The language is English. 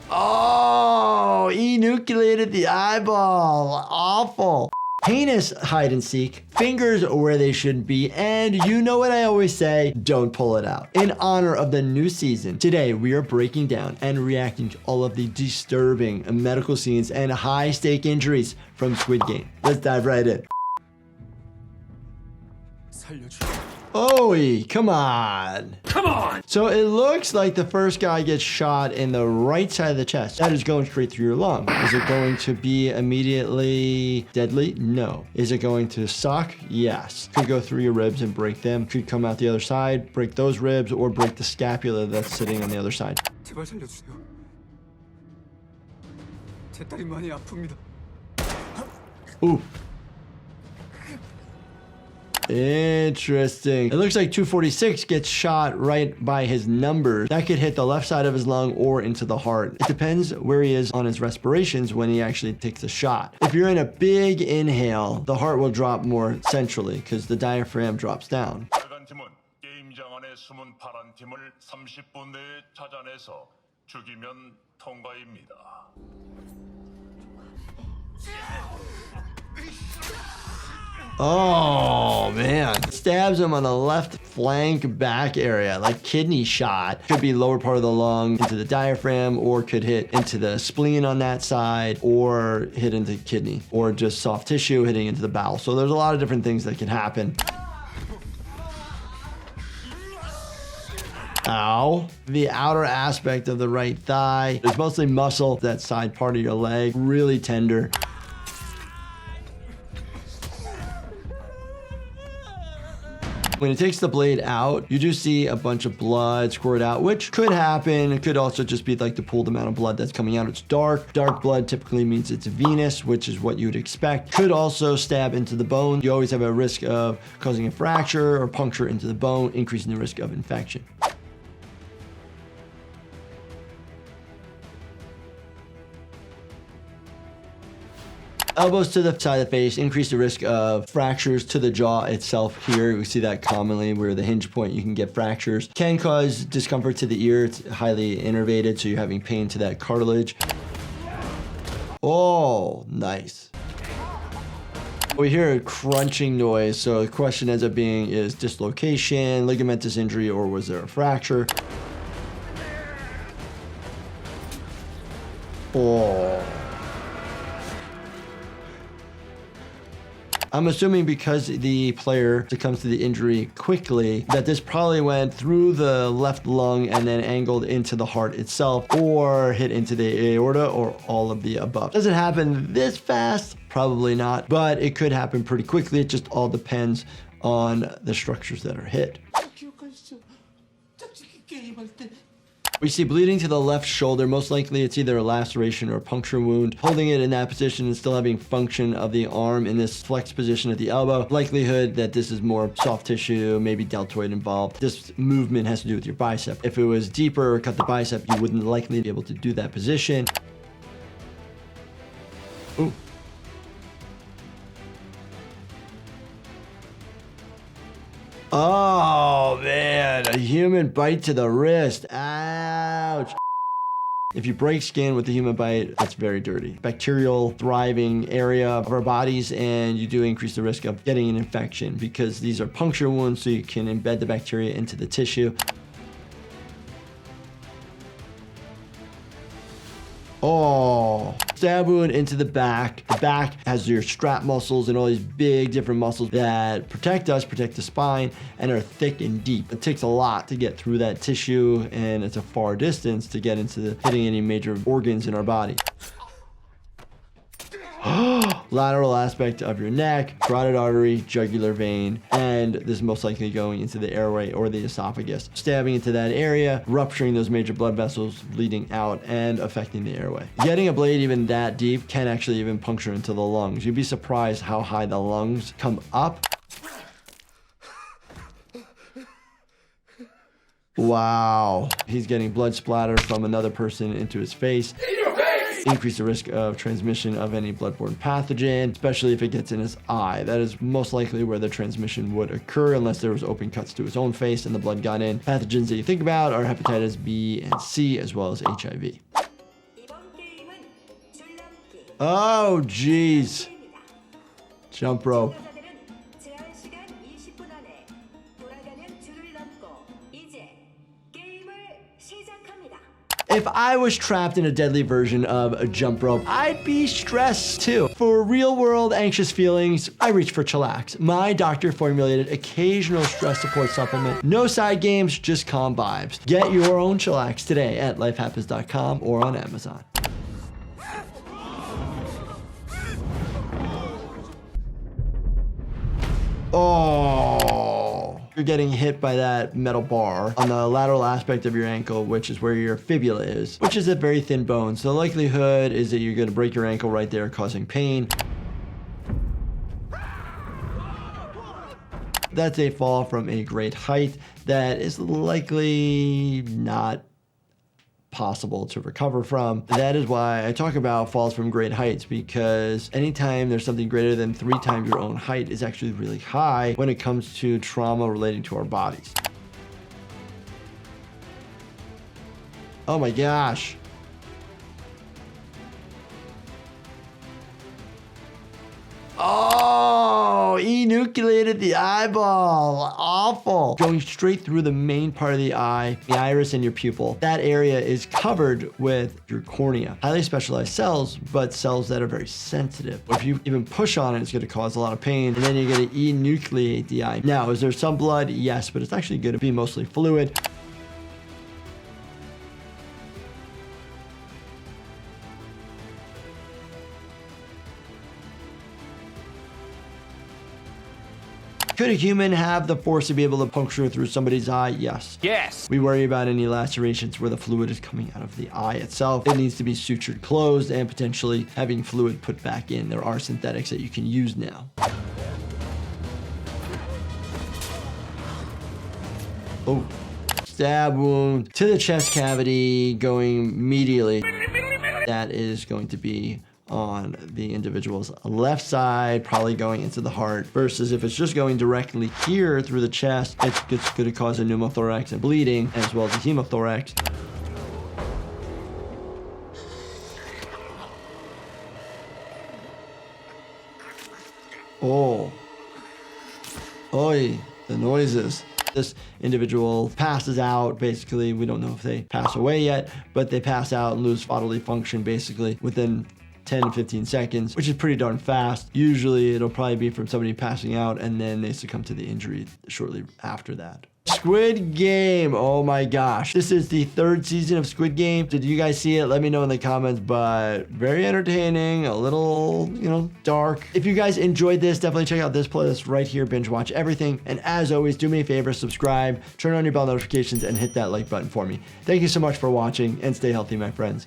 Oh, enucleated the eyeball. Awful. Heinous hide and seek, fingers where they shouldn't be, and you know what I always say, don't pull it out. In honor of the new season, today we are breaking down and reacting to all of the disturbing medical scenes and high-stake injuries from Squid Game. Let's dive right in. Oh, come on. Come on. So it looks like the first guy gets shot in the right side of the chest. That is going straight through your lung. Is it going to be immediately deadly? No. Is it going to suck? Yes. Could go through your ribs and break them. Could come out the other side, break those ribs, or break the scapula that's sitting on the other side. 제발 살려주세요. 제 딸이 많이 아픕니다. Ooh. Interesting. It looks like 246 gets shot right by his numbers. That could hit the left side of his lung or into the heart. It depends where he is on his respirations when he actually takes a shot. If you're in a big inhale, the heart will drop more centrally because the diaphragm drops down. 게임장 안에 숨은 파란 팀을 30분 내에 찾아내서 죽이면 통과입니다. Oh man, stabs him on the left flank back area, like kidney shot. Could be lower part of the lung into the diaphragm, or could hit into the spleen on that side, or hit into kidney, or just soft tissue hitting into the bowel. So there's a lot of different things that can happen. Ow. The outer aspect of the right thigh. There's mostly muscle, that side part of your leg, really tender. When it takes the blade out, you do see a bunch of blood squirt out, which could happen. It could also just be like the pooled amount of blood that's coming out. It's dark. Dark blood typically means it's venous, which is what you would expect. Could also stab into the bone. You always have a risk of causing a fracture or puncture into the bone, increasing the risk of infection. Elbows to the side of the face increase the risk of fractures to the jaw itself. Here we see that commonly where the hinge point you can get fractures. Can cause discomfort to the ear. It's highly innervated, so you're having pain to that cartilage. Oh, nice. We hear a crunching noise, so the question ends up being, is dislocation, ligamentous injury, or was there a fracture? Oh. I'm assuming because the player succumbs to the injury quickly, that this probably went through the left lung and then angled into the heart itself, or hit into the aorta, or all of the above. Does it happen this fast? Probably not, but it could happen pretty quickly. It just all depends on the structures that are hit. We see bleeding to the left shoulder. Most likely it's either a laceration or a puncture wound. Holding it in that position and still having function of the arm in this flexed position at the elbow. Likelihood that this is more soft tissue, maybe deltoid involved. This movement has to do with your bicep. If it was deeper or cut the bicep, you wouldn't likely be able to do that position. Ooh. Oh man, a human bite to the wrist. Ouch. If you break skin with a human bite, that's very dirty. Bacterial thriving area of our bodies, and you do increase the risk of getting an infection because these are puncture wounds, so you can embed the bacteria into the tissue. Oh, stab wound into the back. The back has your strap muscles and all these big different muscles that protect us, protect the spine, and are thick and deep. It takes a lot to get through that tissue, and it's a far distance to get into hitting any major organs in our body. Lateral aspect of your neck, carotid artery, jugular vein, and this is most likely going into the airway or the esophagus. Stabbing into that area, rupturing those major blood vessels, bleeding out, and affecting the airway. Getting a blade even that deep can actually even puncture into the lungs. You'd be surprised how high the lungs come up. Wow. He's getting blood splatter from another person into his face. Increase the risk of transmission of any bloodborne pathogen, especially if it gets in his eye. That is most likely where the transmission would occur unless there was open cuts to his own face and the blood got in. Pathogens that you think about are hepatitis B and C, as well as HIV. Oh, jeez. Jump rope. If I was trapped in a deadly version of a jump rope, I'd be stressed too. For real world anxious feelings, I reach for Chillax, my doctor formulated occasional stress support supplement. No side games, just calm vibes. Get your own Chillax today at lifehappens.com or on Amazon. Oh, you're getting hit by that metal bar on the lateral aspect of your ankle, which is where your fibula is, which is a very thin bone. So the likelihood is that you're going to break your ankle right there, causing pain. That's a fall from a great height that is likely not possible to recover from. That is why I talk about falls from great heights, because anytime there's something greater than 3 times your own height is actually really high when it comes to trauma relating to our bodies. Oh my gosh. Oh, enucleated the eyeball. Awful. Going straight through the main part of the eye, the iris and your pupil. That area is covered with your cornea. Highly specialized cells, but cells that are very sensitive. If you even push on it, it's going to cause a lot of pain, and then you're going to enucleate the eye. Now, is there some blood? Yes, but it's actually going to be mostly fluid. Could a human have the force to be able to puncture through somebody's eye? Yes. Yes. We worry about any lacerations where the fluid is coming out of the eye itself. It needs to be sutured closed and potentially having fluid put back in. There are synthetics that you can use now. Oh, stab wound to the chest cavity going medially. That is going to be on the individual's left side, probably going into the heart, versus if it's just going directly here through the chest, it's going to cause a pneumothorax and bleeding, as well as a hemothorax. Oh. Oi, the noises. This individual passes out. Basically, we don't know if they pass away yet, but they pass out and lose bodily function basically within 10 to 15 seconds, which is pretty darn fast. Usually it'll probably be from somebody passing out and then they succumb to the injury shortly after that. Squid Game. Oh my gosh. This is the 3rd season of Squid Game. Did you guys see it? Let me know in the comments, but very entertaining, a little, dark. If you guys enjoyed this, definitely check out this playlist right here, binge watch everything. And as always, do me a favor, subscribe, turn on your bell notifications, and hit that like button for me. Thank you so much for watching, and stay healthy, my friends.